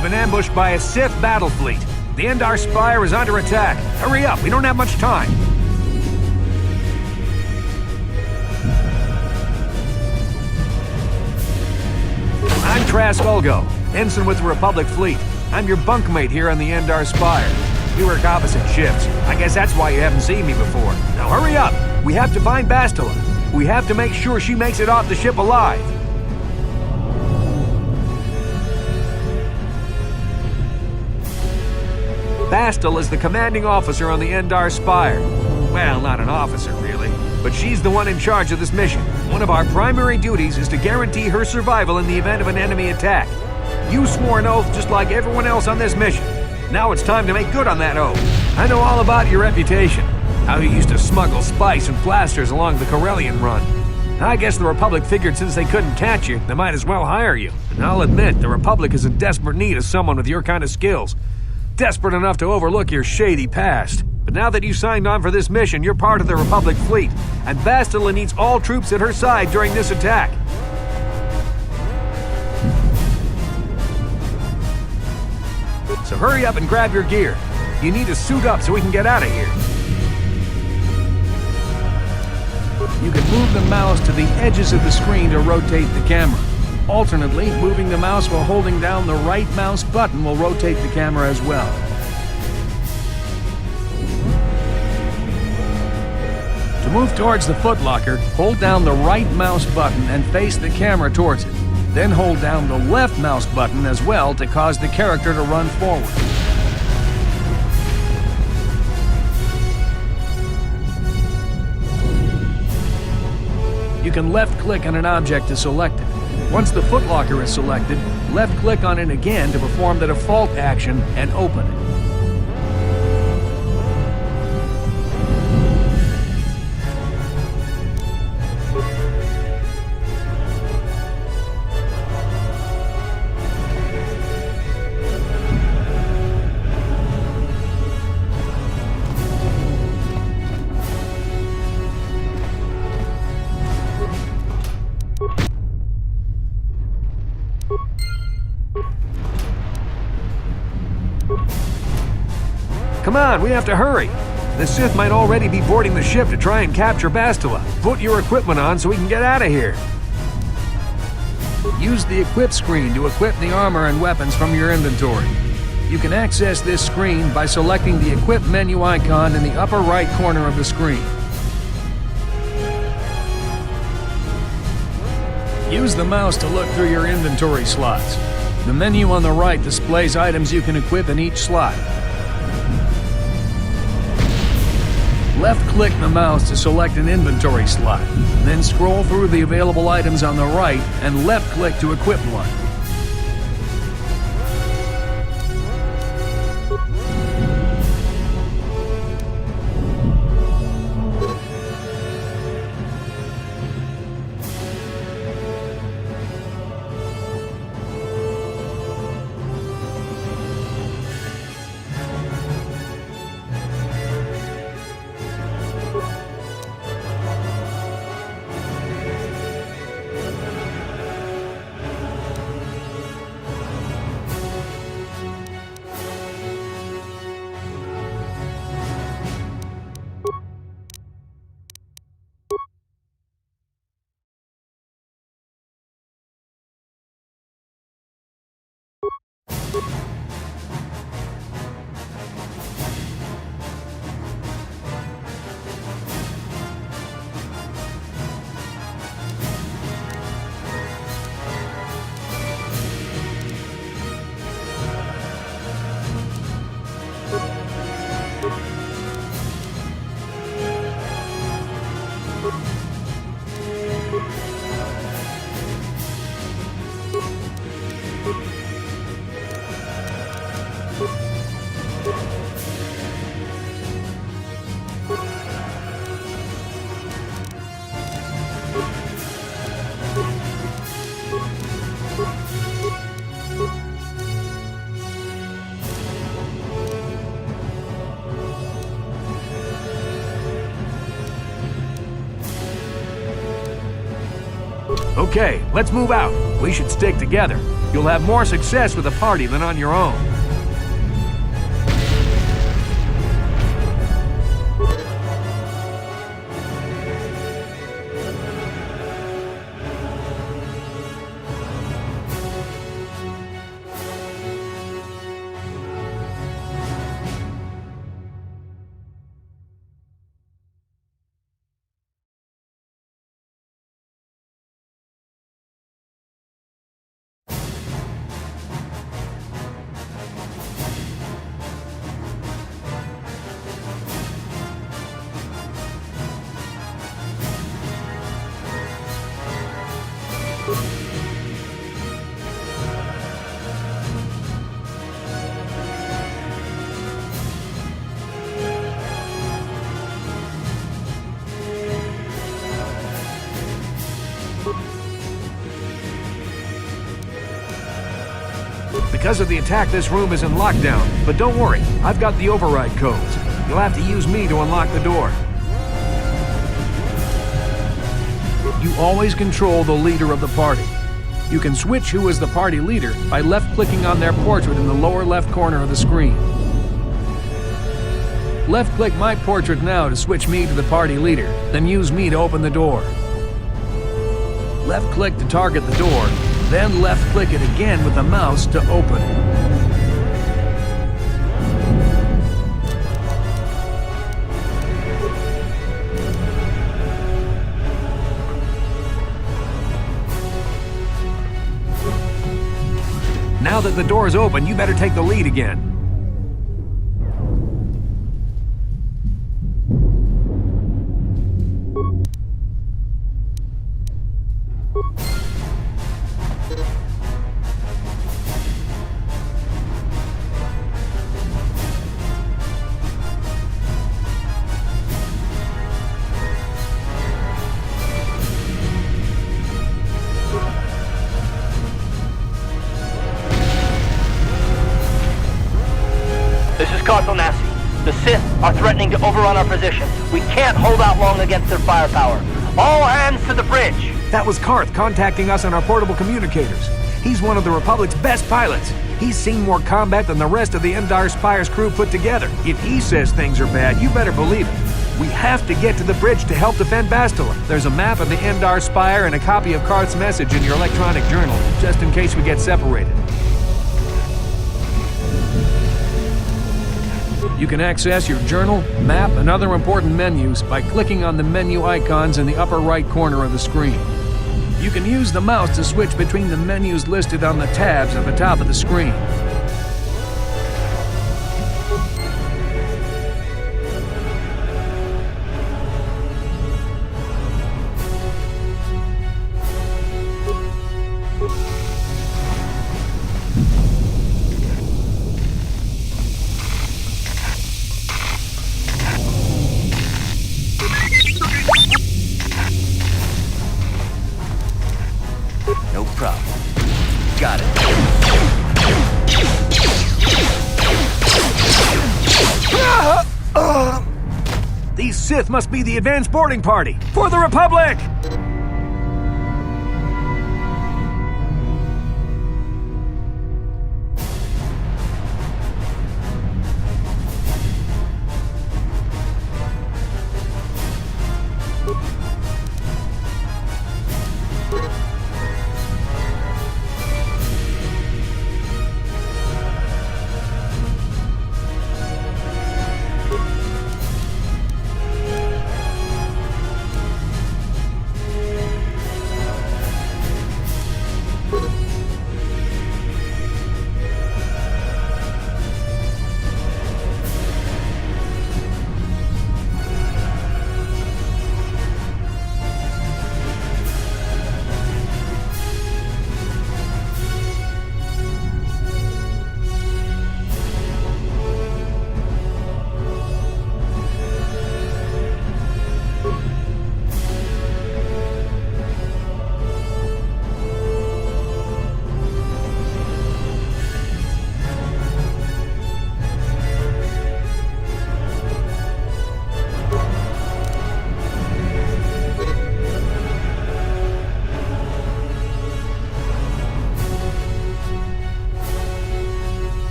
We've been ambushed by a Sith battle fleet. The Endar Spire is under attack. Hurry up, we don't have much time. I'm Trask Ulgo, ensign with the Republic fleet. I'm your bunkmate here on the Endar Spire. We work opposite shifts. I guess that's why you haven't seen me before. Now hurry up! We have to find Bastila. We have to make sure she makes it off the ship alive. Bastila is the commanding officer on the Endar Spire. Well, not an officer, really, but she's the one in charge of this mission. One of our primary duties is to guarantee her survival in the event of an enemy attack. You swore an oath just like everyone else on this mission. Now it's time to make good on that oath. I know all about your reputation, how you used to smuggle spice and blasters along the Corellian run. I guess the Republic figured since they couldn't catch you, they might as well hire you. And I'll admit, the Republic is in desperate need of someone with your kind of skills. Desperate enough to overlook your shady past. But now that you signed on for this mission, you're part of the Republic fleet, and Bastila needs all troops at her side during this attack. So hurry up and grab your gear. You need to suit up so we can get out of here. You can move the mouse to the edges of the screen to rotate the camera. Alternately, moving the mouse while holding down the right mouse button will rotate the camera as well. To move towards the footlocker, hold down the right mouse button and face the camera towards it. Then hold down the left mouse button as well to cause the character to run forward. You can left-click on an object to select it. Once the footlocker is selected, left-click on it again to perform the default action and open it. Come on, we have to hurry. The Sith might already be boarding the ship to try and capture Bastila. Put your equipment on so we can get out of here. Use the Equip screen to equip the armor and weapons from your inventory. You can access this screen by selecting the Equip menu icon in the upper right corner of the screen. Use the mouse to look through your inventory slots. The menu on the right displays items you can equip in each slot. Left-click the mouse to select an inventory slot, then scroll through the available items on the right and left-click to equip one. Okay, let's move out. We should stick together. You'll have more success with a party than on your own. Because of the attack, this room is in lockdown. But don't worry, I've got the override codes. You'll have to use me to unlock the door. You always control the leader of the party. You can switch who is the party leader by left-clicking on their portrait in the lower left corner of the screen. Left-click my portrait now to switch me to the party leader, then use me to open the door. Left-click to target the door, then left-click it again with the mouse to open. Now that the door is open, you better take the lead again. This is Kotor. The Sith are threatening to overrun our position. We can't hold out long against their firepower. All hands to the bridge! That was Karth contacting us on our portable communicators. He's one of the Republic's best pilots. He's seen more combat than the rest of the Endar Spire's crew put together. If he says things are bad, you better believe it. We have to get to the bridge to help defend Bastila. There's a map of the Endar Spire and a copy of Karth's message in your electronic journal, just in case we get separated. You can access your journal, map, and other important menus by clicking on the menu icons in the upper right corner of the screen. You can use the mouse to switch between the menus listed on the tabs at the top of the screen. No problem. Got it. These Sith must be the advanced boarding party for the Republic!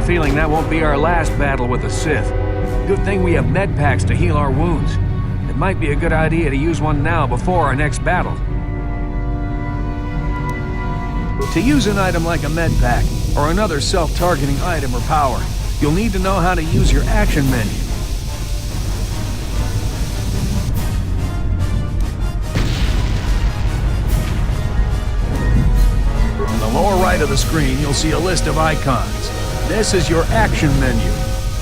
Feeling that won't be our last battle with the Sith. Good thing we have med packs to heal our wounds. It might be a good idea to use one now before our next battle. To use an item like a med pack, or another self-targeting item or power, you'll need to know how to use your action menu. On the lower right of the screen, you'll see a list of icons. This is your action menu.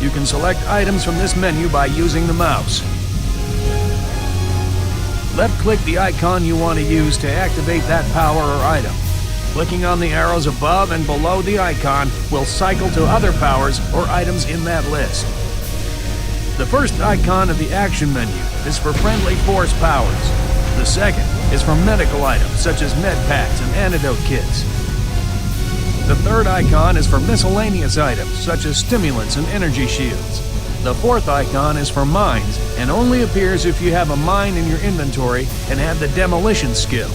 You can select items from this menu by using the mouse. Left-click the icon you want to use to activate that power or item. Clicking on the arrows above and below the icon will cycle to other powers or items in that list. The first icon of the action menu is for friendly force powers. The second is for medical items such as med packs and antidote kits. The third icon is for miscellaneous items, such as stimulants and energy shields. The fourth icon is for mines, and only appears if you have a mine in your inventory and have the demolition skill.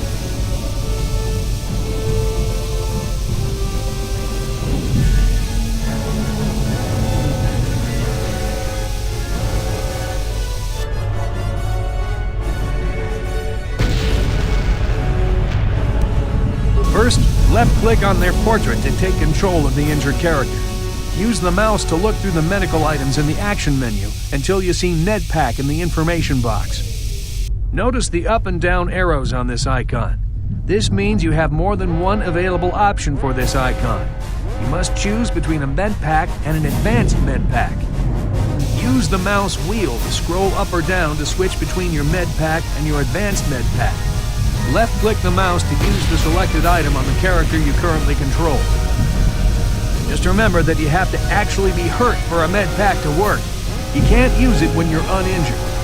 First, Left-click on their portrait to take control of the injured character. Use the mouse to look through the medical items in the action menu until you see NEDPAC in the information box. Notice the up and down arrows on this icon. This means you have more than one available option for this icon. You must choose between a med pack and an advanced med pack. Use the mouse wheel to scroll up or down to switch between your med pack and your advanced med pack. Left-click the mouse to use the selected item on the character you currently control. Just remember that you have to actually be hurt for a med pack to work. You can't use it when you're uninjured.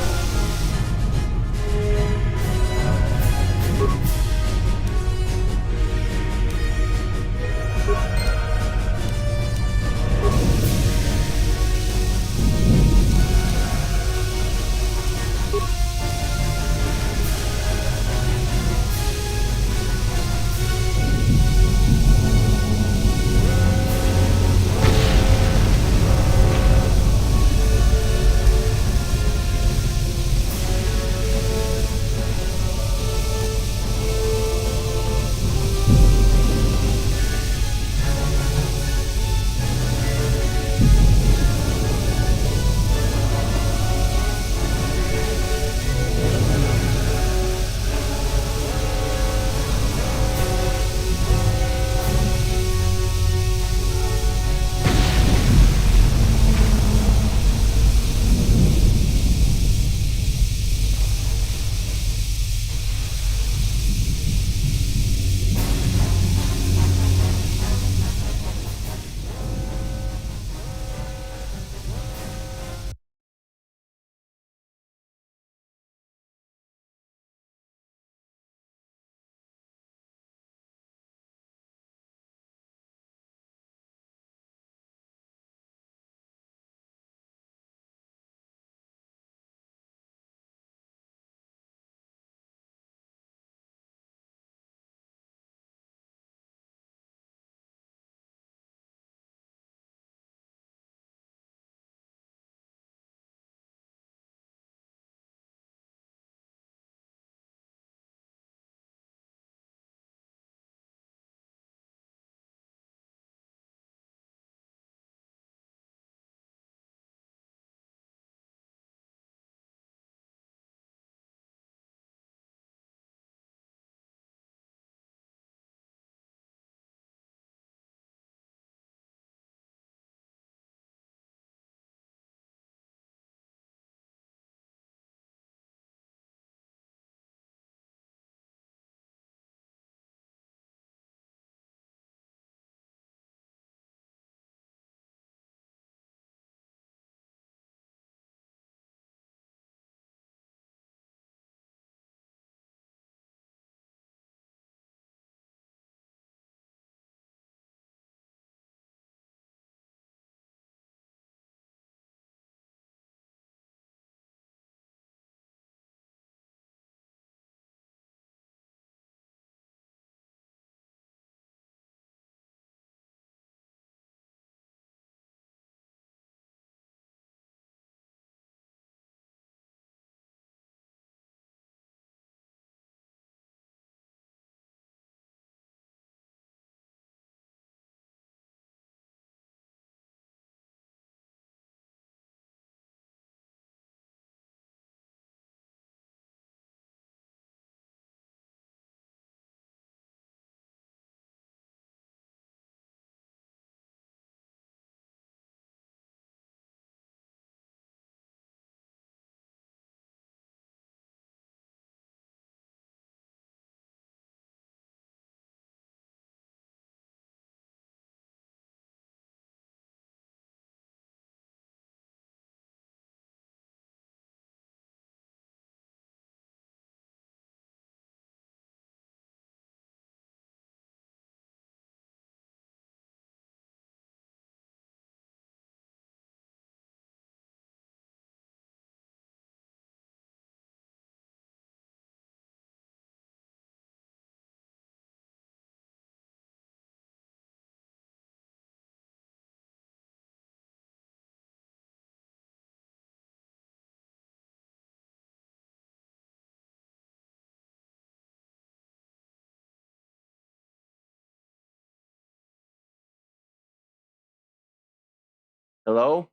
Hello?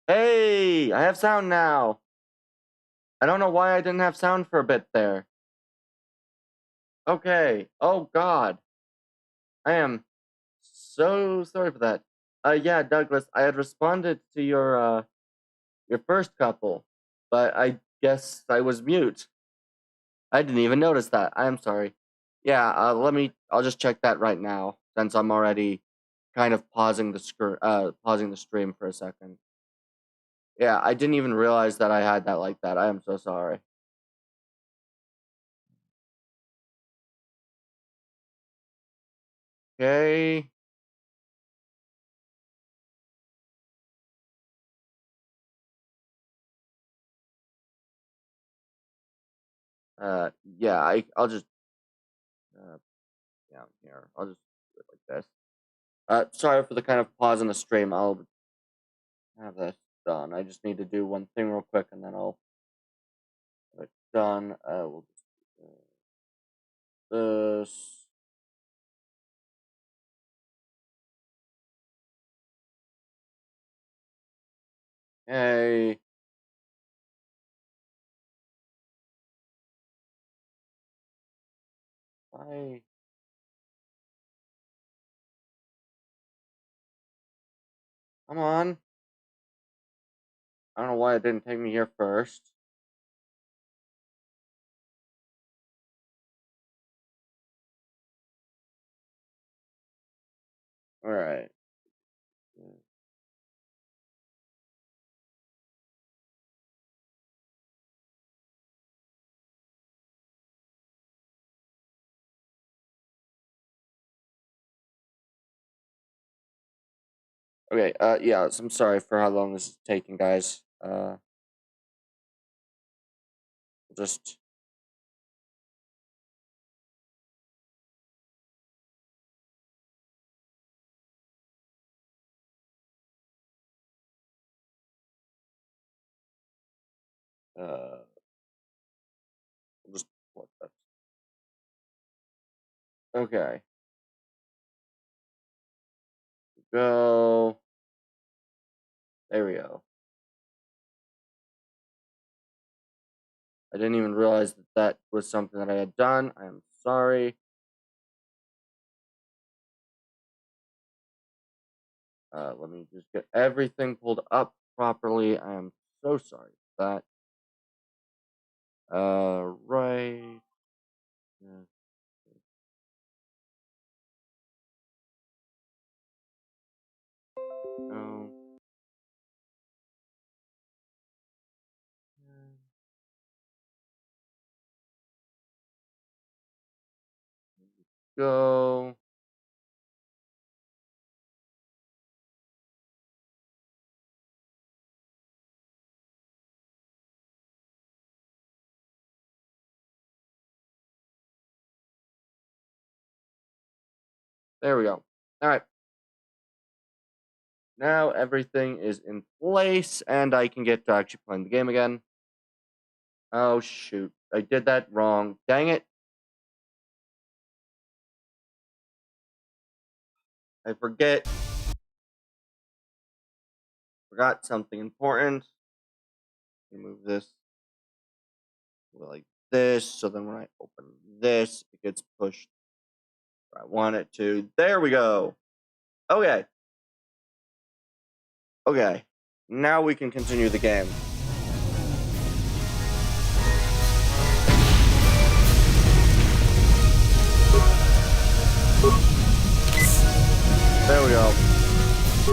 Hey, I have sound now. I don't know why I didn't have sound for a bit there. Okay. Oh God. I am so sorry for that. Yeah, Douglas, I had responded to your first couple, but I guess I was mute. I didn't even notice that. I am sorry. Yeah, I'll just check that right now, since I'm already kind of pausing the stream for a second. Yeah, I didn't even realize that I had that like that. I am so sorry. Okay. Yeah, I'll just down here. I'll just do it like this. Sorry for the kind of pause in the stream. I'll have this done. I just need to do one thing real quick, and then I'll have it done. We'll just do this. Okay. Bye. Come on. I don't know why it didn't take me here first. Alright. Okay, yeah, so I'm sorry for how long this is taking, guys. Just... I'll just... What that? Okay. Go... There we go. I didn't even realize that that was something that I had done. I am sorry. Let me just get everything pulled up properly. I am so sorry for that. Right. Yeah. No. Go. There we go. All right. Now everything is in place, and I can get to actually playing the game again. Oh, shoot. I did that wrong. Dang it. I forgot something important. Remove this. Like this, so then when I open this, it gets pushed where I want it to. There we go. Okay. Okay. Now we can continue the game. There we go.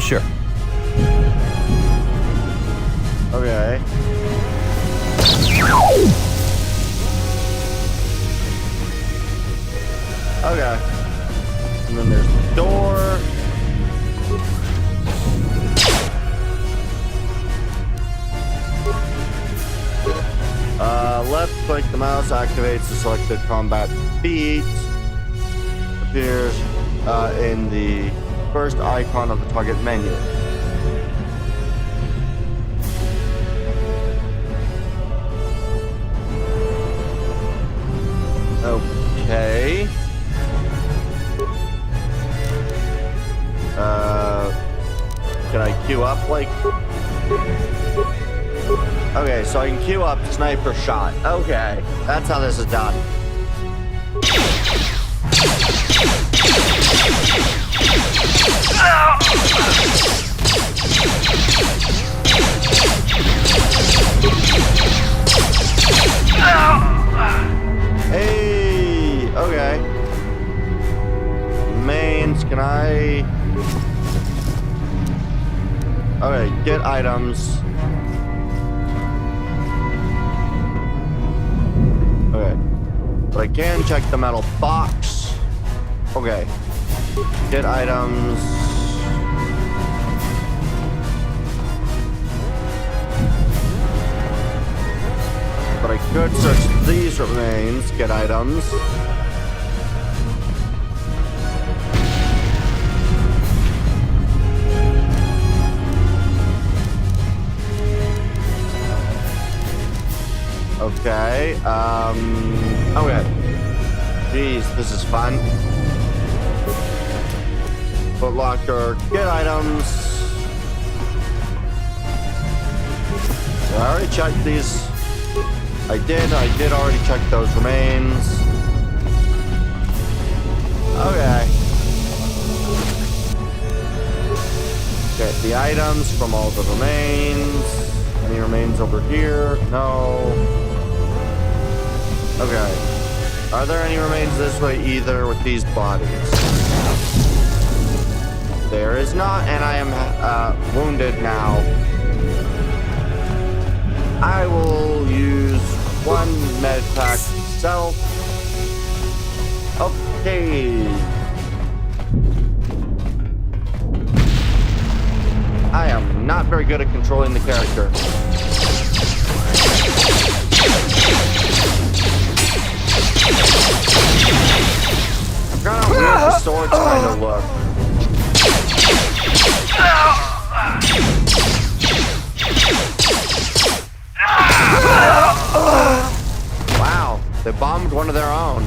Sure. Okay. Okay. And then there's the door. Left click the mouse activates the selected combat feat. Appears in the first icon of the target menu. Okay. Can I queue up? like... Okay, so I can queue up sniper shot. Okay, that's how this is done. Hey, okay. Mains, can I... Okay, get items. Okay. But I can check the metal box. Okay. Get items. But I could search these remains, get items. Okay, okay. Jeez, this is fun. Foot locker, get items. I already checked these. I did already check those remains. Okay. Get the items from all the remains. Any remains over here? No. Okay. Are there any remains this way either with these bodies? There is not, and I am wounded now. I will use one med pack self. Okay. I am not very good at controlling the character. I forgot how weird the swords kind of look. Wow, they bombed one of their own.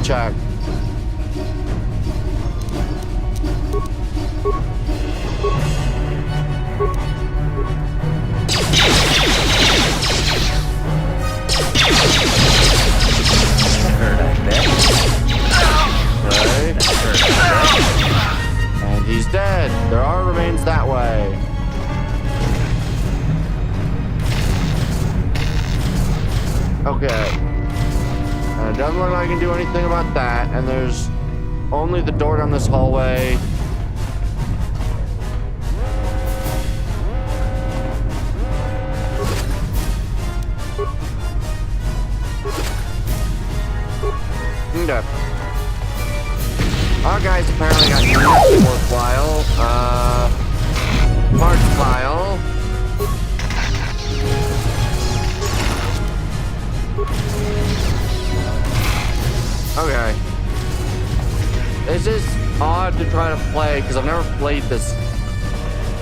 Check. And he's dead. There are remains that way. Okay. It doesn't look like I can do anything about that, and there's only the door down this hallway. Okay. Our guys apparently got nothing worthwhile. Parts pile. Okay. It's just odd to try to play because I've never played this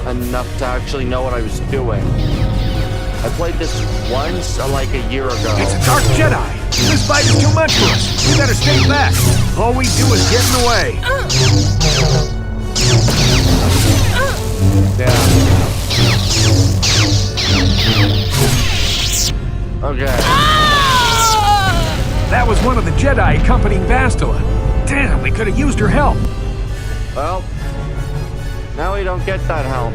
enough to actually know what I was doing. I played this once, like a year ago. It's a Dark Jedi. This fight is too much for us. We better stay back. All we do is get in the way. Yeah. Okay. That was one of the Jedi accompanying Bastila. Damn, we could have used her help. Well, now we don't get that help.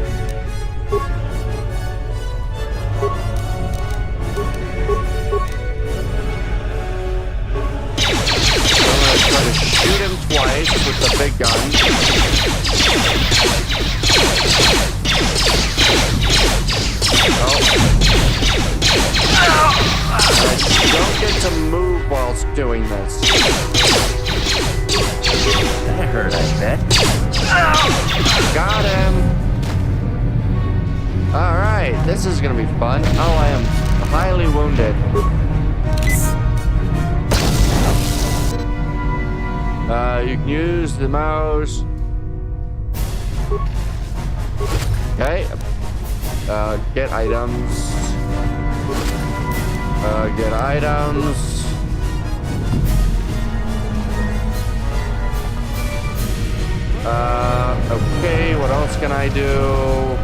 I'm gonna try to shoot him twice with the big gun. don't get to move whilst doing this. That hurt, I bet. Got him. Alright, this is gonna be fun. Oh, I am highly wounded. You can use the mouse. Okay. Get items. Get items. Okay, what else can I do?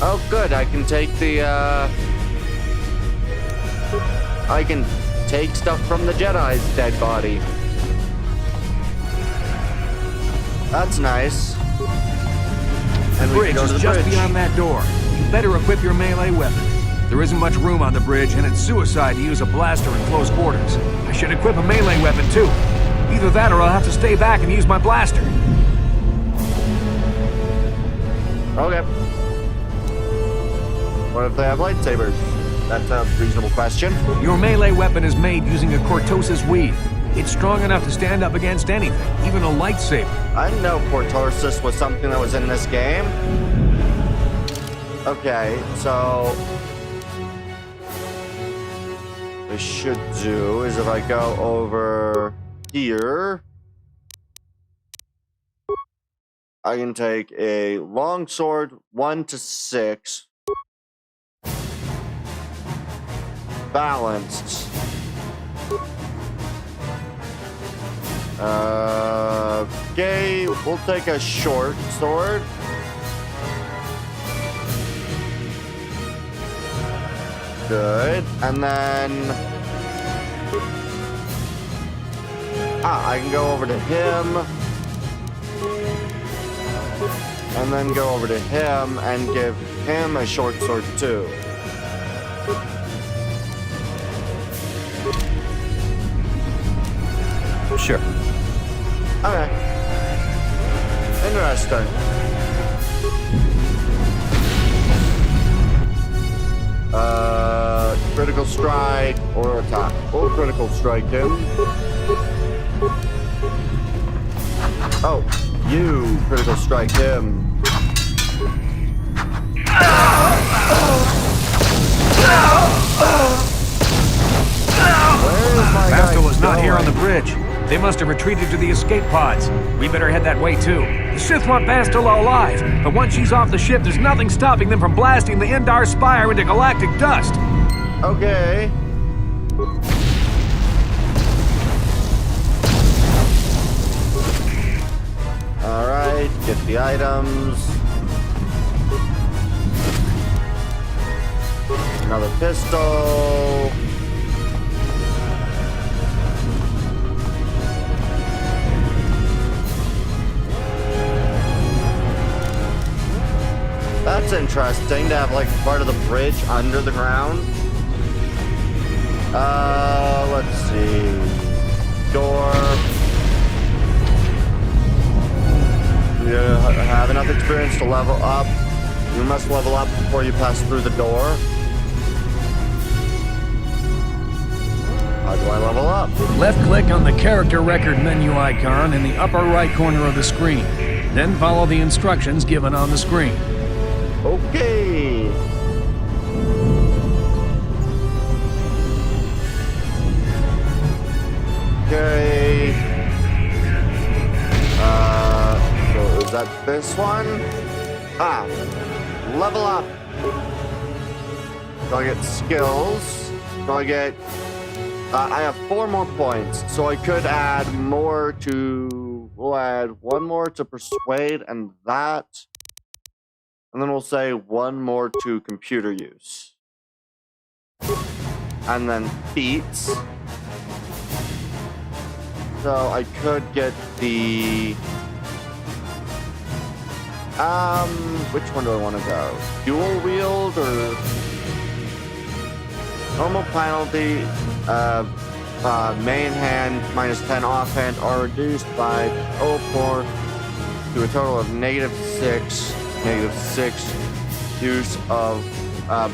Oh, good, I can take the, I can take stuff from the Jedi's dead body. That's nice. And The bridge is just beyond that door. You better equip your melee weapon. There isn't much room on the bridge, and it's suicide to use a blaster in close quarters. I should equip a melee weapon, too. Either that or I'll have to stay back and use my blaster. Okay. What if they have lightsabers? That's a reasonable question. Your melee weapon is made using a cortosis weed. It's strong enough to stand up against anything, even a lightsaber. I didn't know cortosis was something that was in this game. Okay, so what I should do is if I go over here, I can take a longsword 1 to 6. Balanced. Okay, we'll take a short sword. Good. And then I can go over to him. And then go over to him and give him a short sword too. Sure. Okay. Interesting. Critical strike or attack. We'll critical strike him. Oh, you critical strike him. Bastel is not here on the bridge. They must have retreated to the escape pods. We better head that way too. The Sith want Bastila alive, but once she's off the ship, there's nothing stopping them from blasting the Endar Spire into galactic dust. Okay. Alright, get the items. Another pistol. That's interesting to have like part of the bridge under the ground. Let's see. Door. You have enough experience to level up. You must level up before you pass through the door. How do I level up? Left-click on the character record menu icon in the upper right corner of the screen. Then follow the instructions given on the screen. Okay. Okay. So is that this one? Level up. So I get skills. So I get... I have 4 more points, so I could add more to... We'll add 1 more to persuade and that. And then we'll say 1 more to computer use. And then feats. So I could get the... which one do I want to go? Dual wield or... Normal penalty, main hand minus 10 offhand are reduced by 0.4 to a total of -6, -6 use of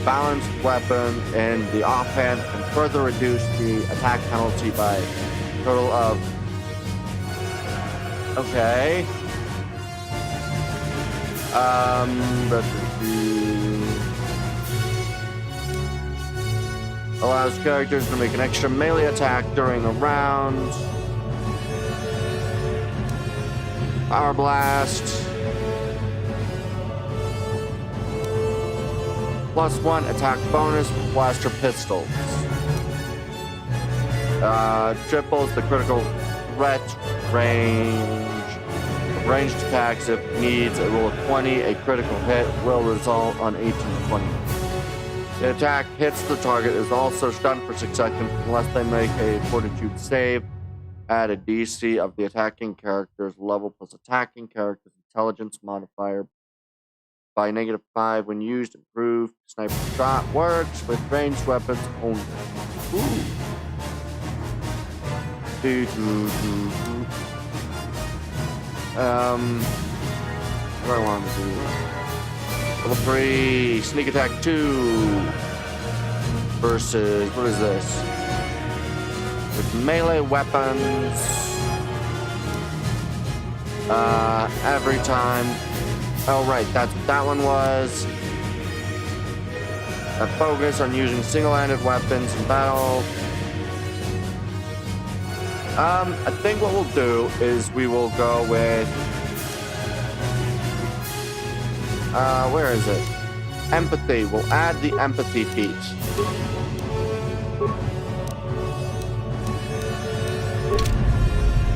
balanced weapon in the offhand, and further reduce the attack penalty by a total of... Okay. Allows characters to make an extra melee attack during a round. Power Blast. +1 attack bonus with blaster pistols. Triples the critical threat range. Ranged attacks if needs a roll of 20. A critical hit will result on 18-20. The attack hits the target, is also stunned for 6 seconds unless they make a fortitude save. Add a DC of the attacking character's level plus attacking character's intelligence modifier by -5 when used. Improved sniper shot works with ranged weapons only. Ooh. What do I want to do? Level 3, sneak attack 2 versus, what is this? With melee weapons. Every time. Oh, right, that's what that one was. A focus on using single-handed weapons in battle. I think what we'll do is we will go with... where is it? Empathy. We'll add the empathy feat.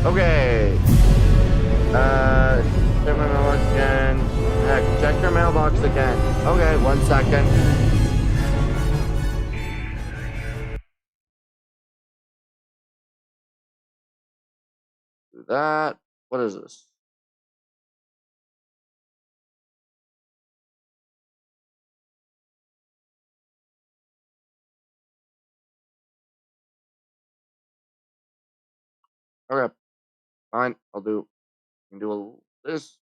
Okay. Check my mailbox again. Heck, check your mailbox again. Okay, 1 second. Do that. What is this? Okay, fine. I'll do. Can do this.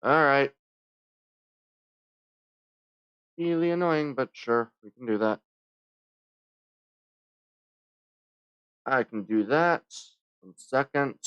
All right. Really annoying, but sure, we can do that. I can do that. 1 second.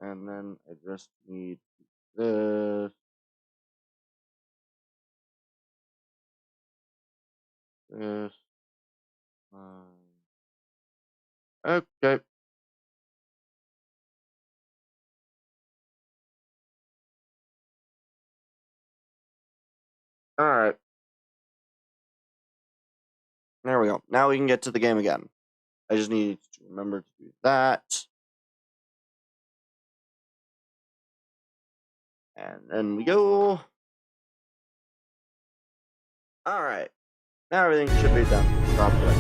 And then I just need this. This. Okay. All right. There we go. Now we can get to the game again. I just need to remember to do that. And then we go. All right. Now everything should be done properly.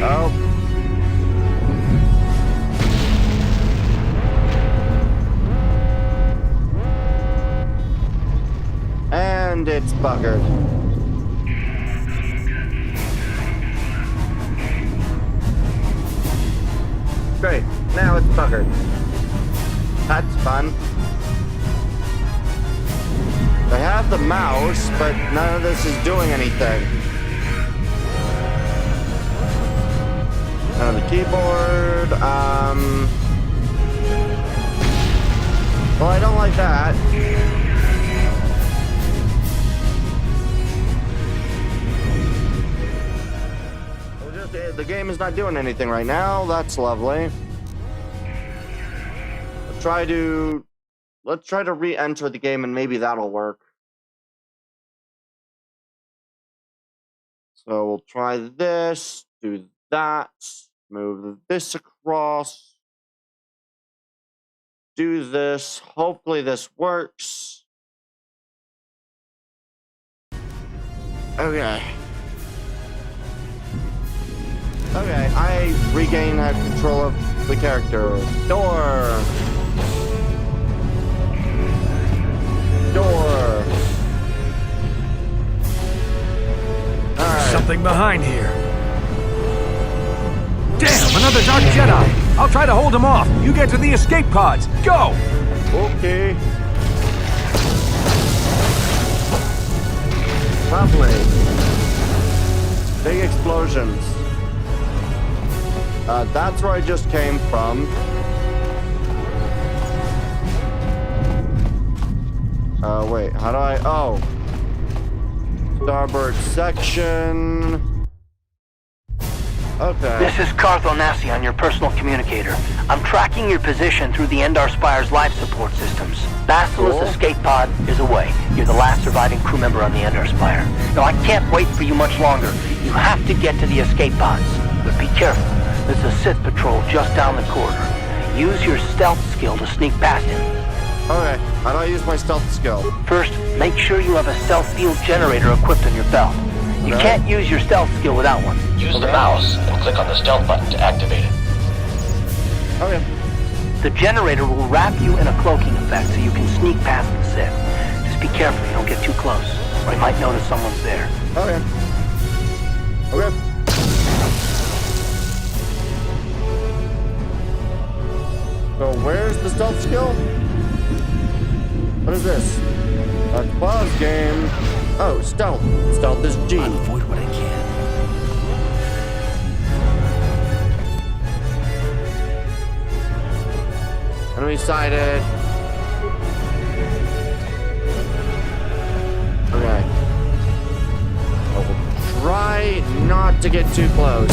Oh. And it's buggered. Great, now it's buggered. That's fun. I have the mouse, but none of this is doing anything. None of the keyboard, well, I don't like that. The game is not doing anything right now. That's lovely. Let's try to re-enter the game and maybe that'll work. So we'll try this, do that, move this across, do this. Hopefully this works. Okay. Okay, I regain control of the character. Door! Door! Alright. Something behind here. Damn, another Dark Jedi! I'll try to hold him off. You get to the escape pods. Go! Okay. Lovely. Big explosions. That's where I just came from. Wait, how do I... Oh. Starboard section. Okay. This is Kotor on your personal communicator. I'm tracking your position through the Endar Spire's life support systems. Basilisk's Cool. escape pod is away. You're the last surviving crew member on the Endar Spire. Now, I can't wait for you much longer. You have to get to the escape pods. But be careful. There's a Sith patrol just down the corridor. Use your stealth skill to sneak past him. Okay, how do I use my stealth skill? First, make sure you have a stealth field generator equipped on your belt. You Okay. can't use your stealth skill without one. Use the mouse and click on the stealth button to activate it. Okay. The generator will wrap you in a cloaking effect so you can sneak past the Sith. Just be careful you don't get too close, or you might notice someone's there. Okay. Okay. So where's the stealth skill? What is this? A pause game. Oh, stealth. Stealth is G. I'll avoid what I can. Enemy sighted. Okay. I will try not to get too close.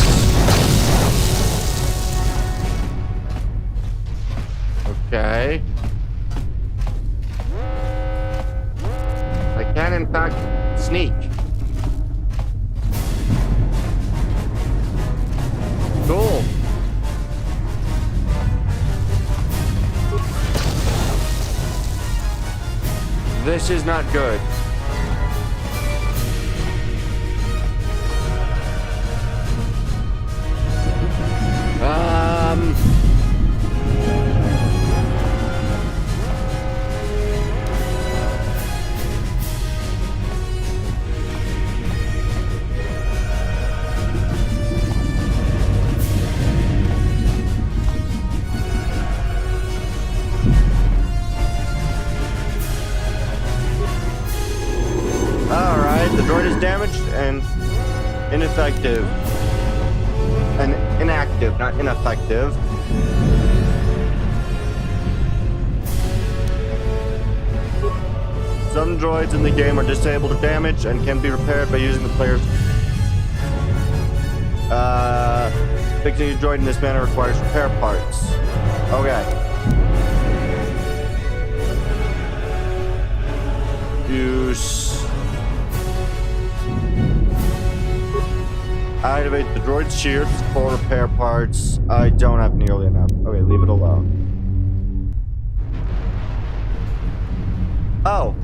Okay. I can, in fact, sneak. Cool. This is not good. Alright, the droid is damaged and ineffective. And inactive, not ineffective. Some droids in the game are disabled or damaged and can be repaired by using the player's... Fixing a droid in this manner requires repair parts. Okay. Use... Activate the droid's shields for repair parts. I don't have nearly enough. Okay, leave it alone. Oh.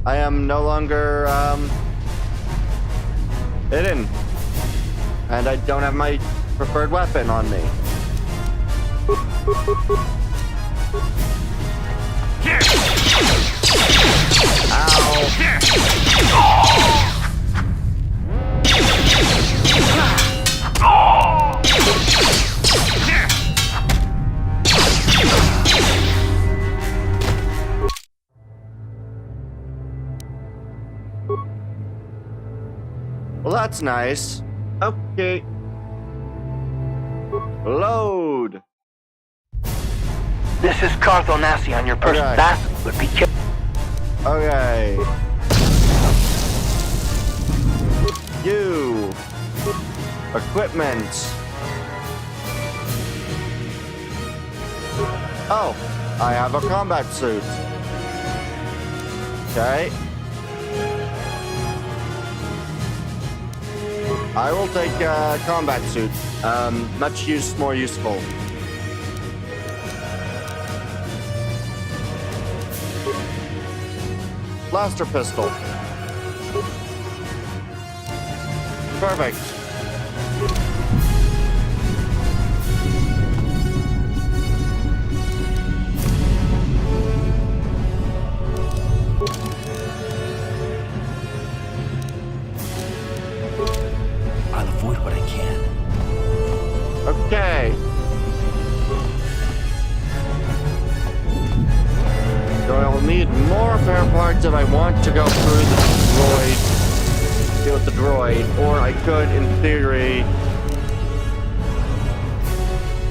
I am no longer, hidden. And I don't have my preferred weapon on me. Ow. Well, that's nice. Okay. Load. This is Kotor on your personal... Okay. That would be careful. Okay. You. Equipment. Oh, I have a combat suit. Okay. I will take a combat suit. More useful. Blaster pistol. Perfect. I'll avoid what I can. Okay. So I'll need more repair parts if I want to go through the droid, deal with the droid, or I could, in theory...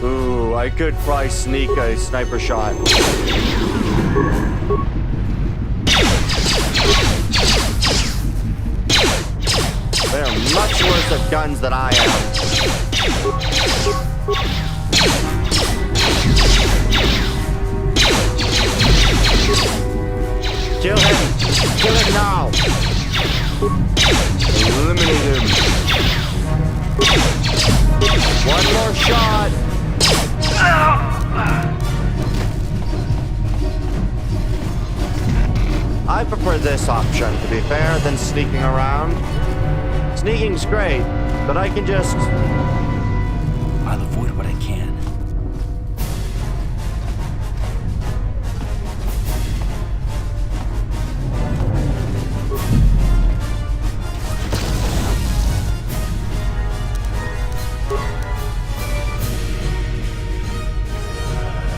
Ooh, I could probably sneak a sniper shot. They're much worse at guns than I am. Kill him! Kill him now! Eliminate him! One more shot! I prefer this option, to be fair, than sneaking around. Sneaking's great, but I can just... I'll avoid what I can.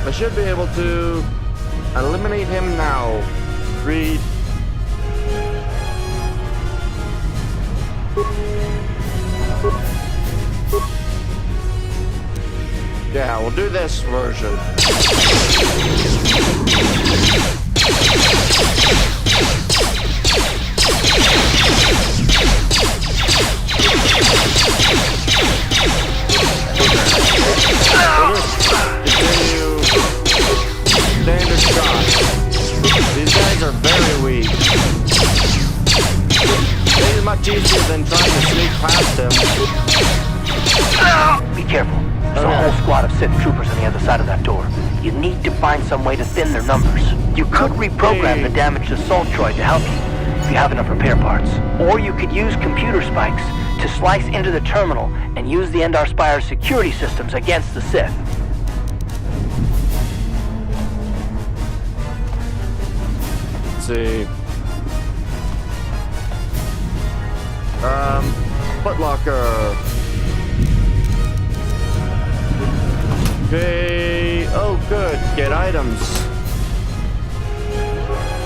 I should be able to eliminate him now. Read. Yeah, we'll do this version. Continue. Standard shot. These guys are very weak. This is much easier than trying to sneak past him. Be careful. There's a whole squad of Sith troopers on the other side of that door. You need to find some way to thin their numbers. You could reprogram the damaged assault droid to help you, if you have enough repair parts. Or you could use computer spikes to slice into the terminal and use the Endar Spire's security systems against the Sith. Let's see. Footlocker. Okay. Oh, good. Get items.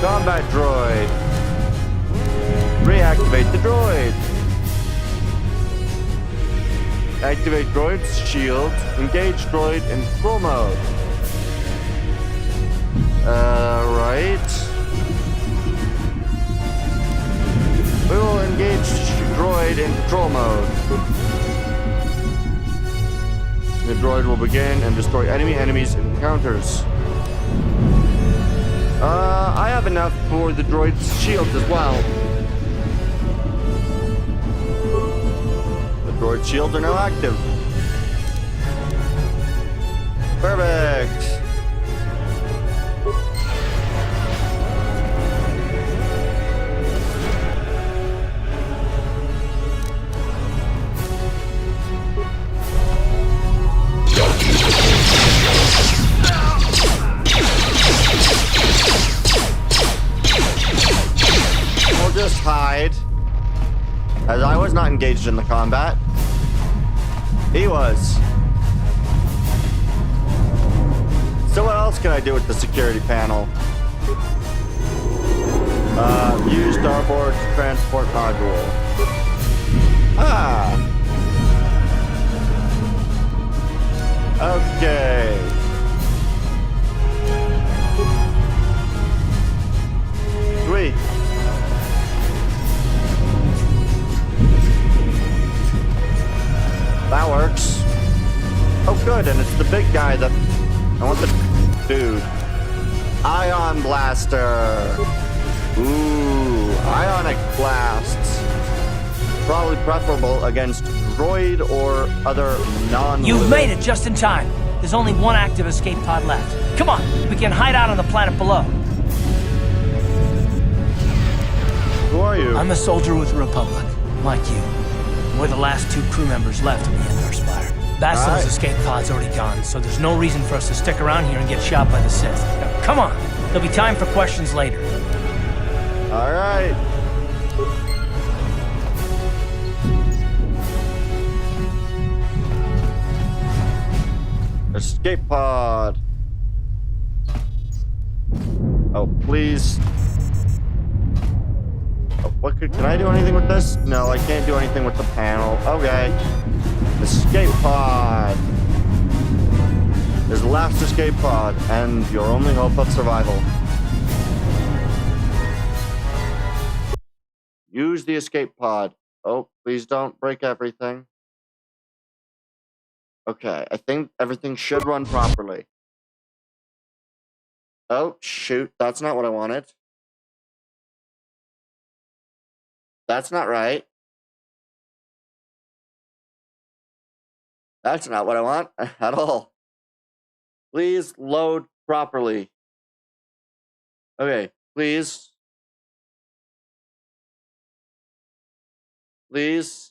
Combat droid. Reactivate the droid. Activate droid's shield. Engage droid in full mode. Right. We will engage droid in control mode. The droid will begin and destroy enemies and encounters. I have enough for the droid's shield as well. The droid shields are now active. Perfect. Just hide, as I was not engaged in the combat. He was. So what else can I do with the security panel? Use starboard transport module. Ah. Okay. Sweet. That works. Oh, good, and it's the big guy that... I want the... Dude. Ion Blaster. Ooh, Ionic Blasts. probably preferable against droid or other non- You've made it just in time. There's only one active escape pod left. Come on, we can hide out on the planet below. Who are you? I'm a soldier with the Republic, like you. We're the last 2 crew members left in the Endar Spire. Bastil's escape pod's already gone, so there's no reason for us to stick around here and get shot by the Sith. Now, come on, there'll be time for questions later. All right. Escape pod. Oh, please. Oh, can I do anything with this? No, I can't do anything with the panel. Okay. Escape pod. There's the last escape pod, and your only hope of survival. Use the escape pod. Oh, please don't break everything. Okay, I think everything should run properly. Oh, shoot. That's not what I wanted. That's not right. That's not what I want at all. Please load properly. Okay, please. Please.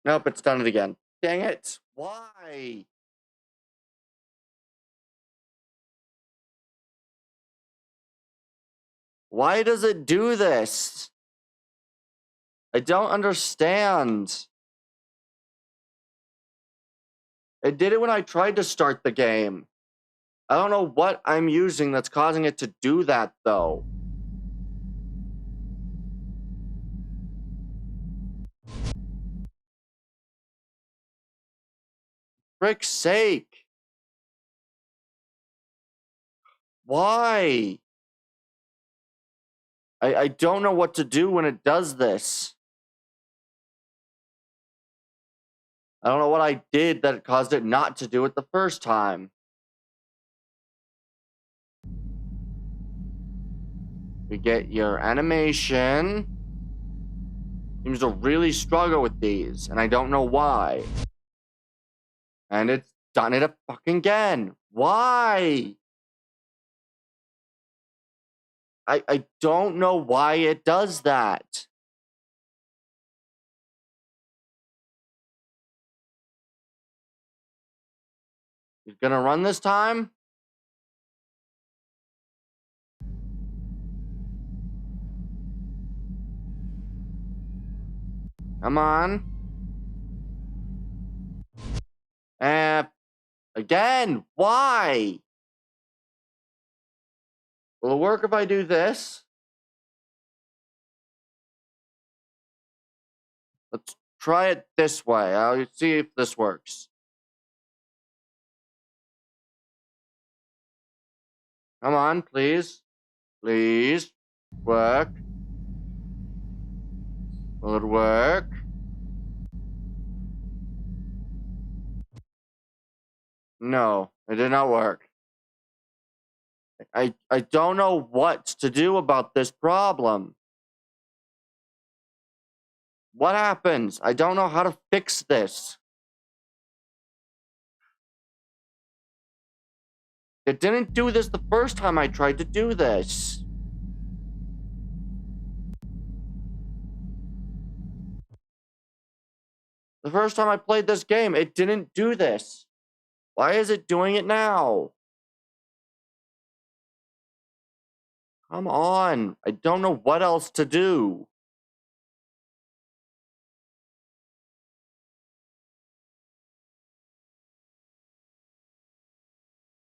Nope, it's done it again. Dang it. Why? Why does it do this? I don't understand. It did it when I tried to start the game. I don't know what I'm using that's causing it to do that, though. Frick's sake. Why? I don't know what to do when it does this. I don't know what I did that caused it not to do it the first time. We get your animation. Seems to really struggle with these, and I don't know why. And it's done it fucking again. Why? I don't know why it does that. It's gonna run this time? Come on. Again, why? Will it work if I do this? Let's try it this way. I'll see if this works. Come on, please. Please. Work. Will it work? No, it did not work. I don't know what to do about this problem. What happens? I don't know how to fix this. It didn't do this the first time I tried to do this. The first time I played this game, it didn't do this. Why is it doing it now? Come on. I don't know what else to do.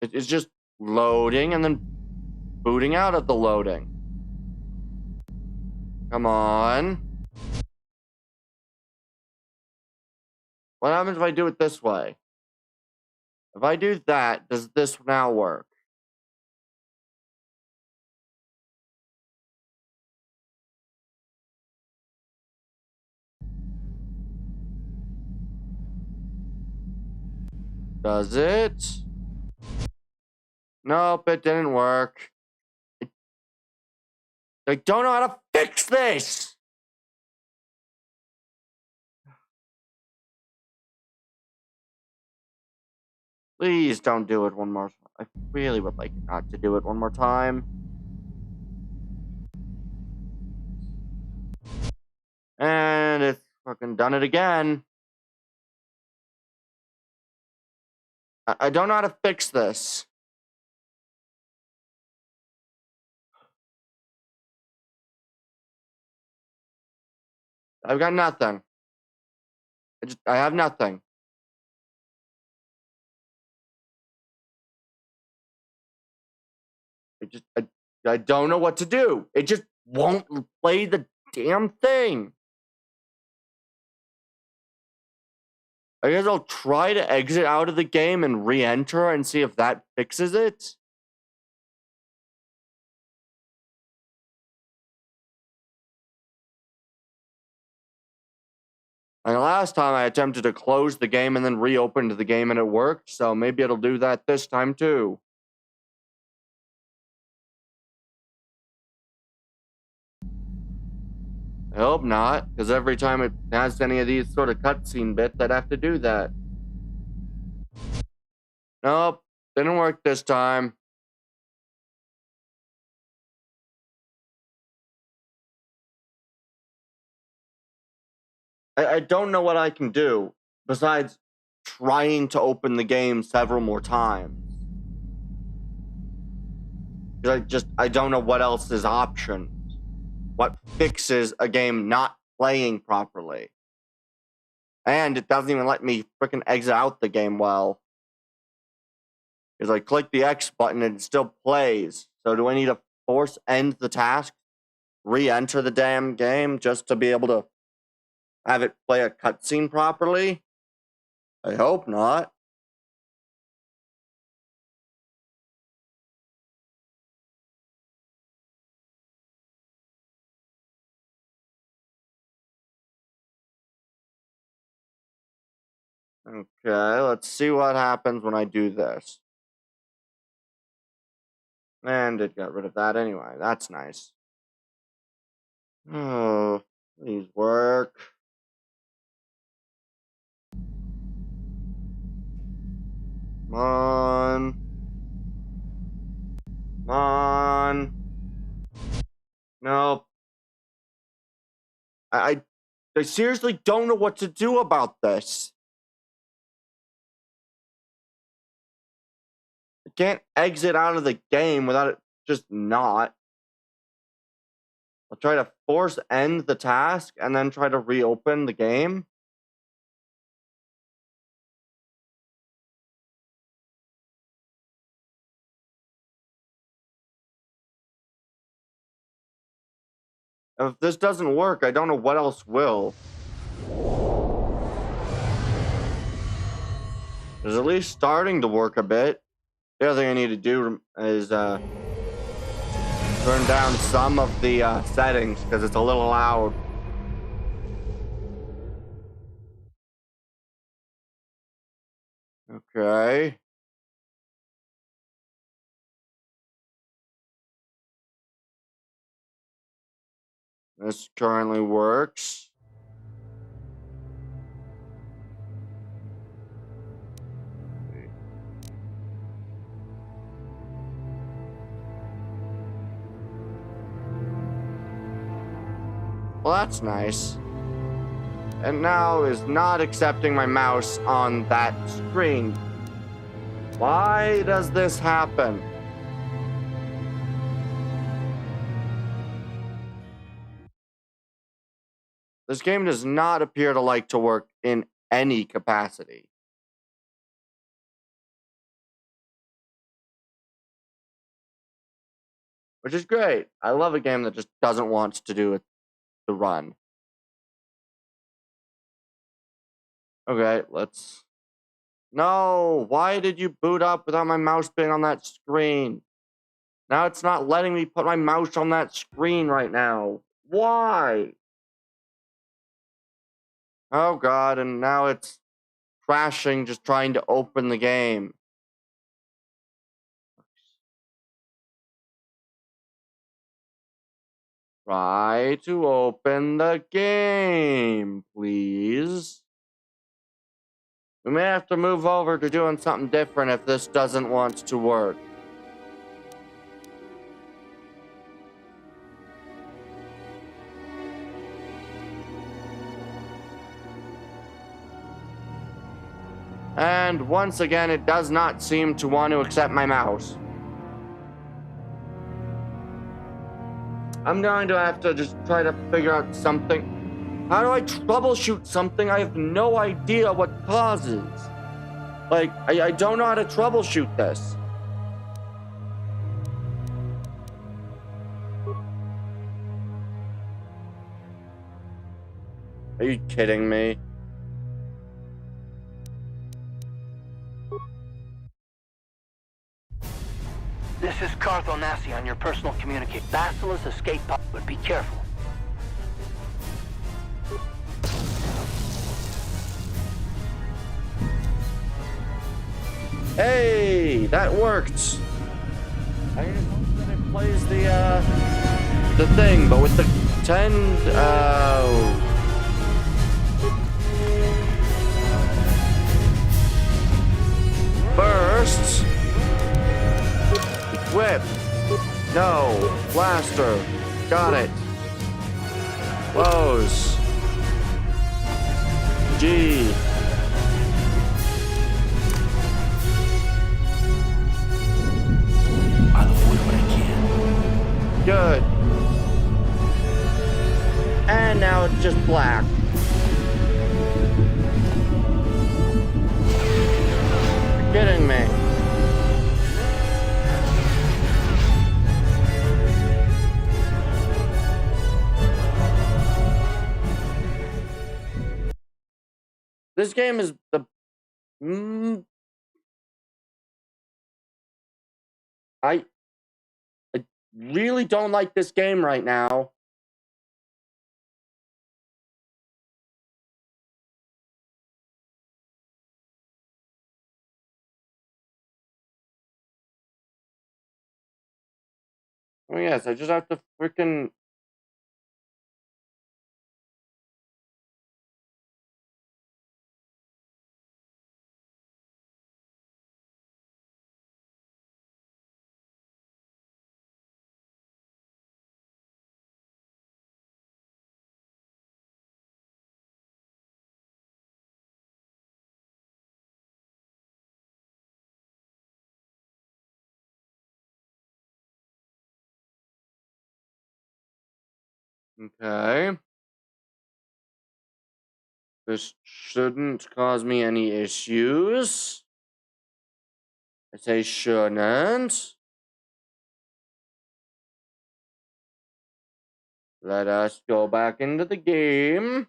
It's just loading and then booting out of the loading. Come on. What happens if I do it this way? If I do that, does this now work? Does it? Nope, it didn't work. I don't know how to fix this! Please don't do it one more time. I really would like you not to do it one more time. And it's fucking done it again. I don't know how to fix this. I've got nothing. I have nothing. I don't know what to do. It just won't play the damn thing. I guess I'll try to exit out of the game and re-enter and see if that fixes it. And last time I attempted to close the game and then reopened the game and it worked, so maybe it'll do that this time too. I hope not, because every time it has any of these sort of cutscene bits, I'd have to do that. Nope, didn't work this time. I don't know what I can do besides trying to open the game several more times. I don't know what else is options. What fixes a game not playing properly? And it doesn't even let me freaking exit out the game well. Because I click the X button and it still plays. So do I need to force end the task? Re-enter the damn game just to be able to have it play a cutscene properly? I hope not. Okay, let's see what happens when I do this. And it got rid of that anyway. That's nice. Oh, please work. Come on. Come on. Nope. I seriously don't know what to do about this. I can't exit out of the game without it just not. I'll try to force end the task and then try to reopen the game. If this doesn't work, I don't know what else will. It's at least starting to work a bit. The other thing I need to do is turn down some of the settings because it's a little loud. Okay. This currently works. Well, that's nice. And now is not accepting my mouse on that screen. Why does this happen? This game does not appear to like to work in any capacity. Which is great. I love a game that just doesn't want to do it to run. Okay, let's... No! Why did you boot up without my mouse being on that screen? Now it's not letting me put my mouse on that screen right now. Why? Oh god, and now it's crashing just trying to open the game. Try to open the game, please. We may have to move over to doing something different if this doesn't want to work. And once again, it does not seem to want to accept my mouse. I'm going to have to just try to figure out something. How do I troubleshoot something I have no idea what causes? Like, I don't know how to troubleshoot this. Are you kidding me? This is Kotor on your personal communicator. Basilisk escape pod, but be careful. Hey, that worked. I hope that it plays the thing, but with the 10, bursts. Whip. No. Blaster. Got it. Close. G. I'll avoid what I can. Good. And now it's just black. You're kidding me. This game is the... I really don't like this game right now. Oh yes, I just have to freaking... Okay. This shouldn't cause me any issues. I say shouldn't. Let us go back into the game.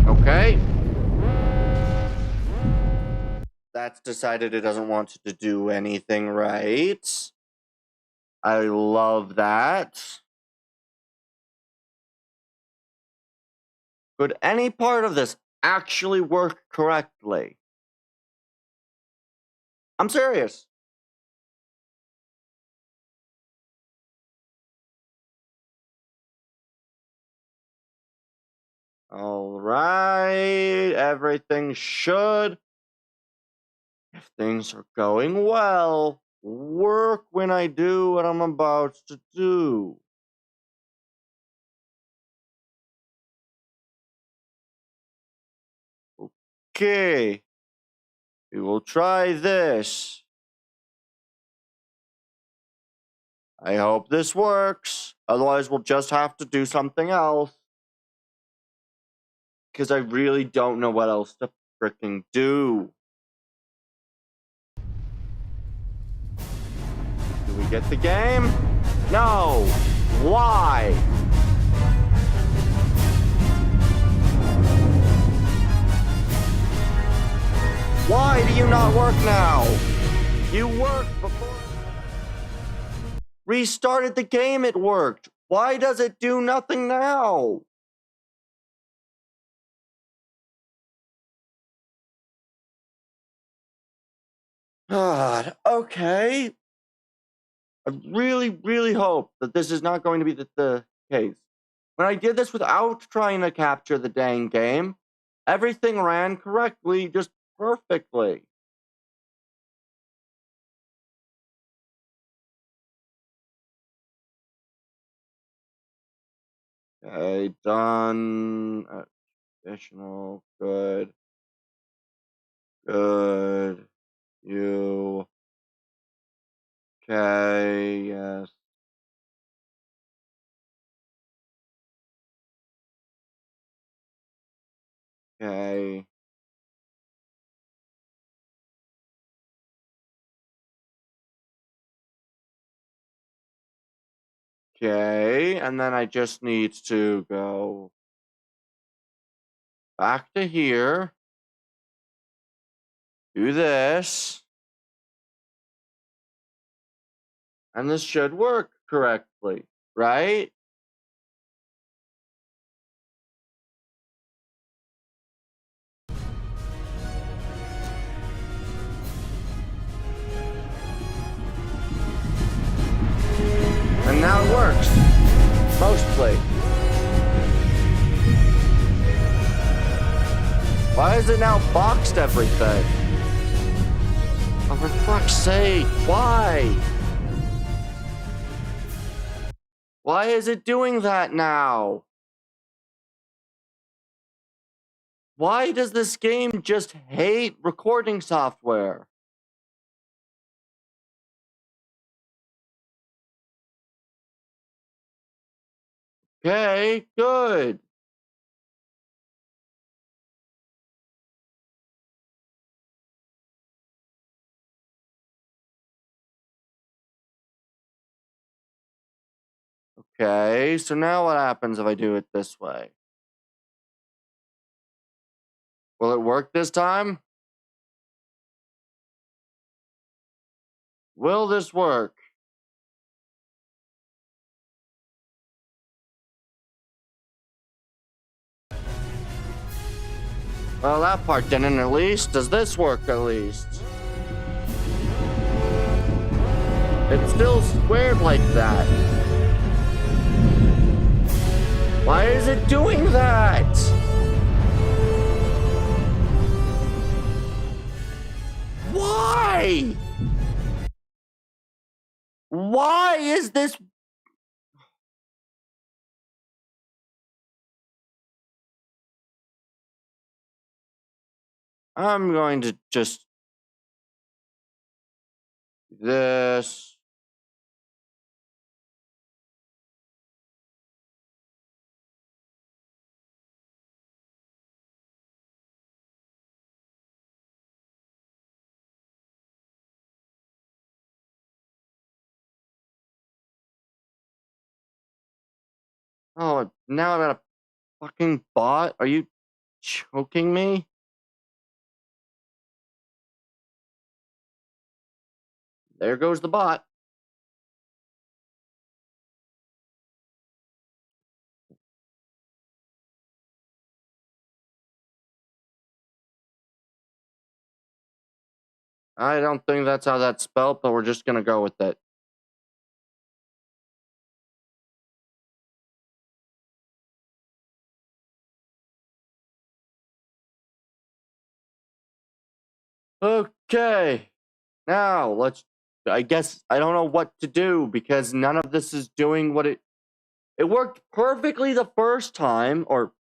Okay. That's decided it doesn't want to do anything right. I love that. Could any part of this actually work correctly? I'm serious. All right, everything should, if things are going well, work when I do what I'm about to do. Okay, we will try this. I hope this works, otherwise we'll just have to do something else. Because I really don't know what else to freaking do. Do we get the game? No! Why? Why do you not work now? You worked before... restarted the game, it worked. Why does it do nothing now? God, okay. I really, really hope that this is not going to be the case. When I did this without trying to capture the dang game, everything ran correctly, just perfectly. Okay, done. Additional, good. Good. You. Okay, yes. Okay. Okay, and then I just need to go back to here. Do this. And this should work correctly, right? And now it works. Mostly. Why is it now boxed everything? Oh, for fuck's sake, why? Why is it doing that now? Why does this game just hate recording software? Okay, good. Okay, so now what happens if I do it this way? Will it work this time? Will this work? Well, that part didn't at least. Does this work at least? It's still squared like that. Why is it doing that? Why? Why is this? I'm going to just do this. Oh, now I got a fucking bot? Are you choking me? There goes the bot. I don't think that's how that's spelled, but we're just gonna go with it. Okay. Now, I guess I don't know what to do because none of this is doing what it worked perfectly the first time, or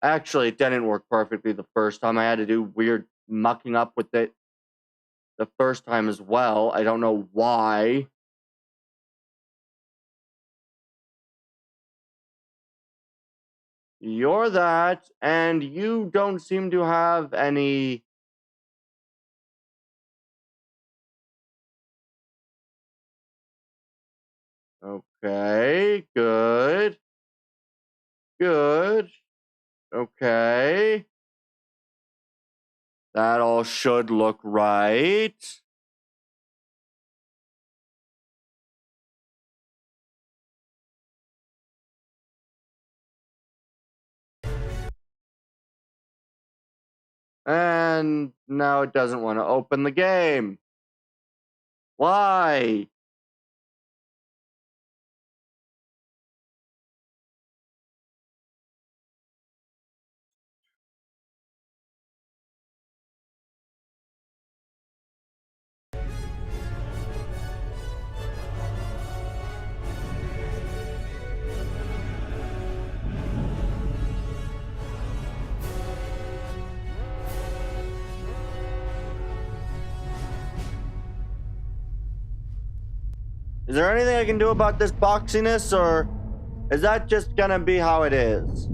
actually, it didn't work perfectly the first time. I had to do weird mucking up with it the first time as well. I don't know why. You're that, and you don't seem to have any. Okay, good. Good. Okay. That all should look right. And now it doesn't want to open the game. Why? Is there anything I can do about this boxiness, or is that just gonna be how it is?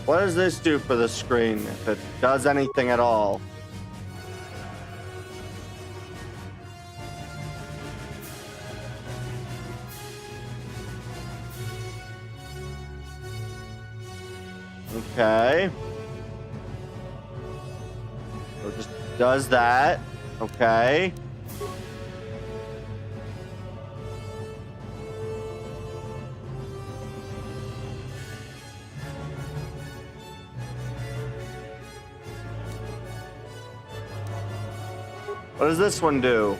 What does this do for the screen, if it does anything at all? Okay. So it just does that. Okay. What does this one do?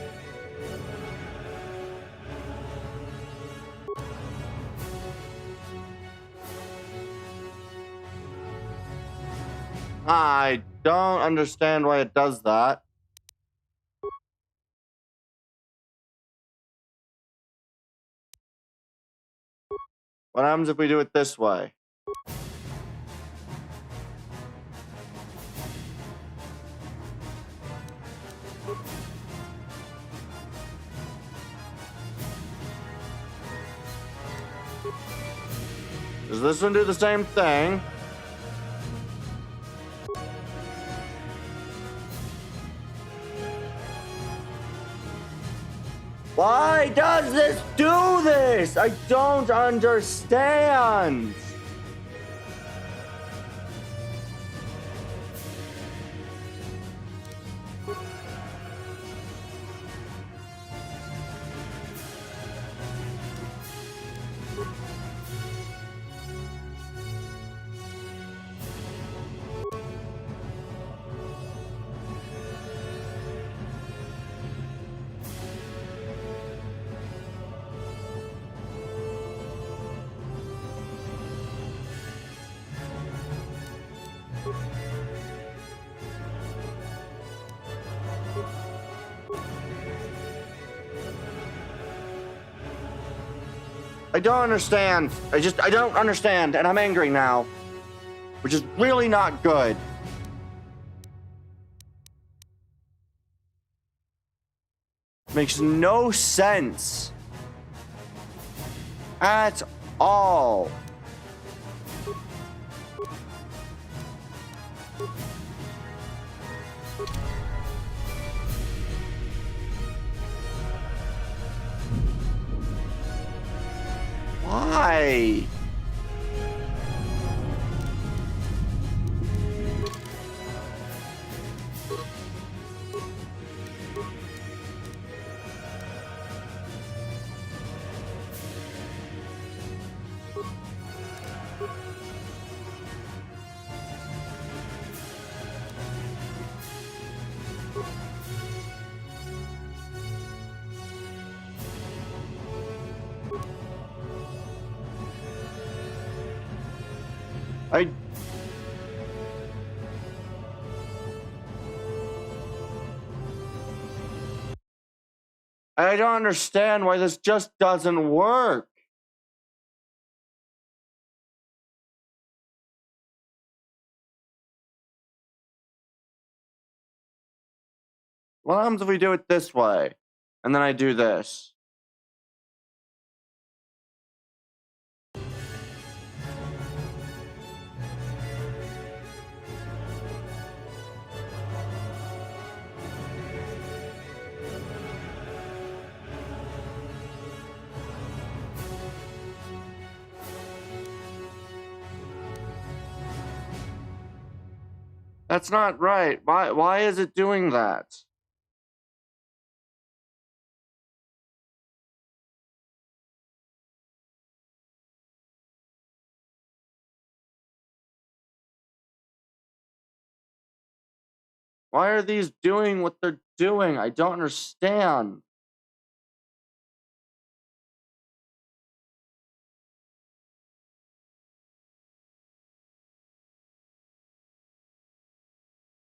I don't understand why it does that. What happens if we do it this way? Does this one do the same thing? Why does this do this? I don't understand. I don't understand. I don't understand, and I'm angry now. Which is really not good. Makes no sense. At all. Why? I don't understand why this just doesn't work. What happens if we do it this way? And then I do this. That's not right. Why is it doing that? Why are these doing what they're doing? I don't understand.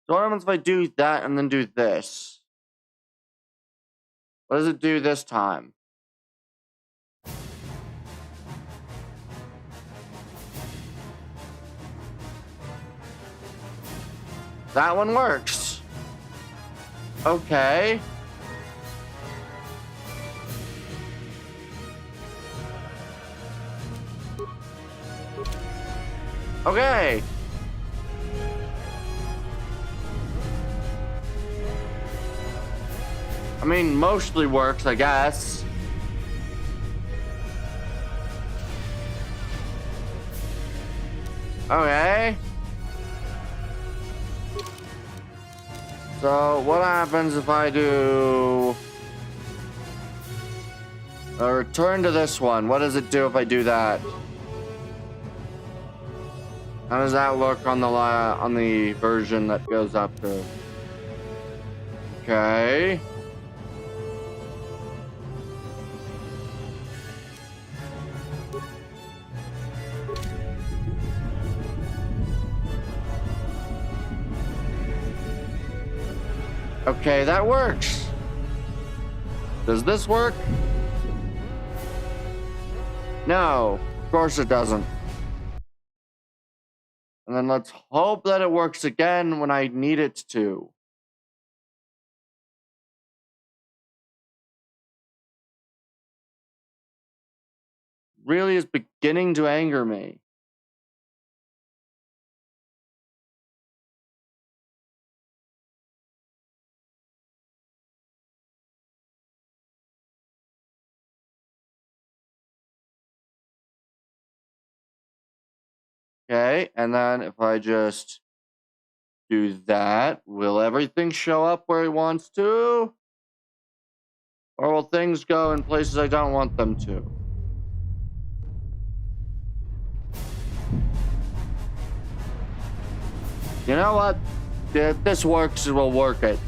So what happens if I do that and then do this? What does it do this time? That one works. Okay. Okay. I mean, mostly works, I guess. Okay. So, what happens if I do a return to this one? What does it do if I do that? How does that look on the version that goes up to? Okay. Okay, that works. Does this work? No, of course it doesn't. And then let's hope that it works again when I need it to. Really is beginning to anger me. Okay, and then if I just do that, will everything show up where it wants to? Or will things go in places I don't want them to? You know what? If this works, it will work it.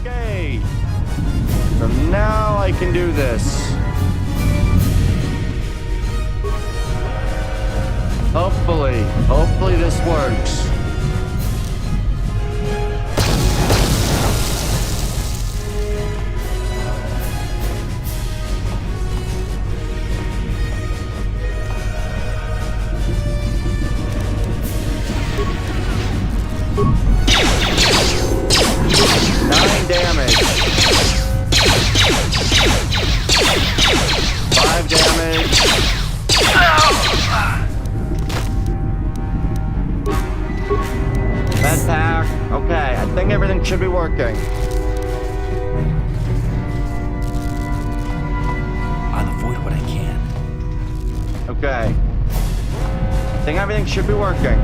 Okay. So now I can do this. Hopefully this works. Damage. 5 damage. Attack. Okay, I think everything should be working. I'll avoid what I can. Okay. I think everything should be working.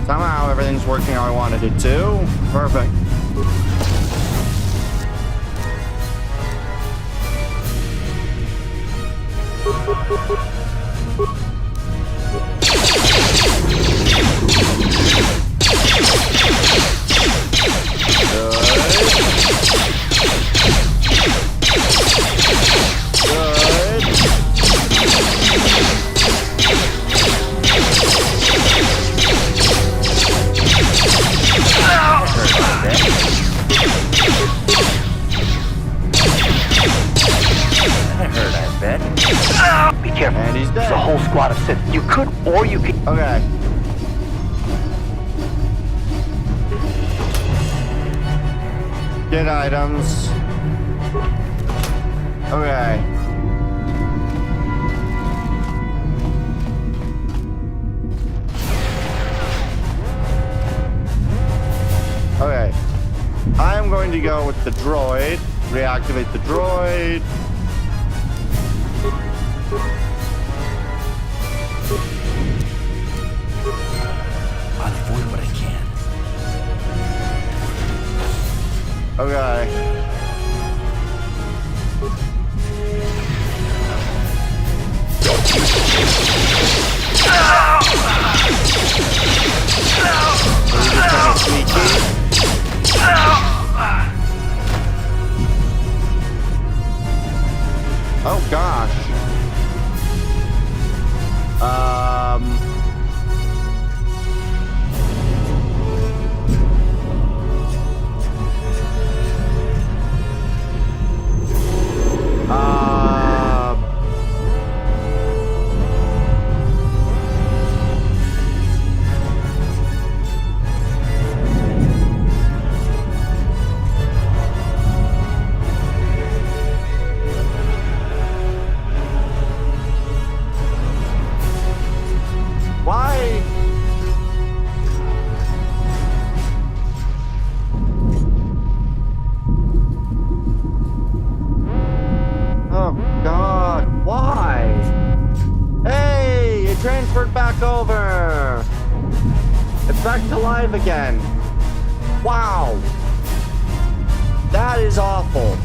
Somehow everything's working how I wanted it to. Perfect. Be careful. And he's dead. There's a whole squad of Sith. You could, or you could. Okay. Get items. Okay. Okay. I'm going to go with the droid. Reactivate the droid. gosh. Why? Oh God, why? Hey, it transferred back over. It's back to live again. Wow. That is awful.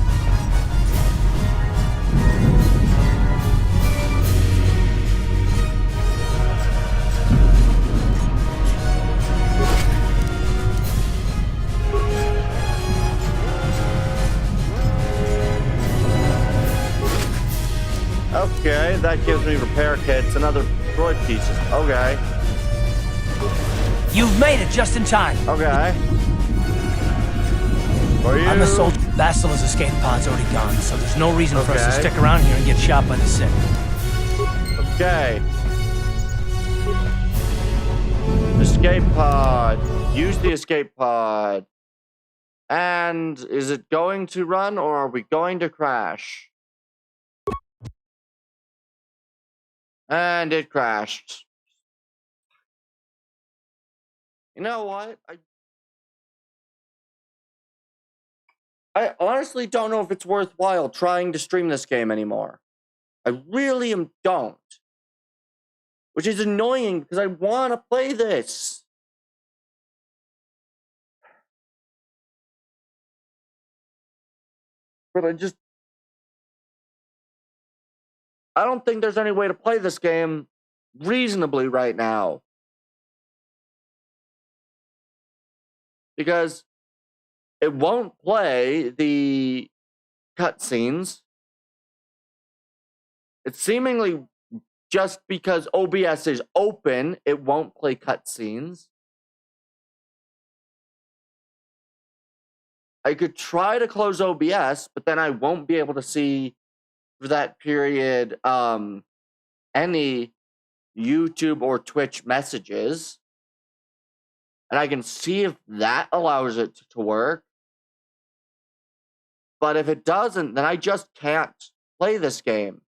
Okay, that gives me repair kits and other droid pieces. Okay. You've made it just in time. Okay. For you. I'm a soldier. Vassila's escape pod's already gone, so there's no reason for us to stick around here and get shot by the Sith. Okay. Escape pod. Use the escape pod. And is it going to run or are we going to crash? And it crashed. You know what? I honestly don't know if it's worthwhile trying to stream this game anymore. I really don't. Which is annoying because I want to play this. But I don't think there's any way to play this game reasonably right now. Because it won't play the cutscenes. It's seemingly just because OBS is open, it won't play cutscenes. I could try to close OBS, but then I won't be able to see for that period any YouTube or Twitch messages. And I can see if that allows it to work. But if it doesn't, then I just can't play this game.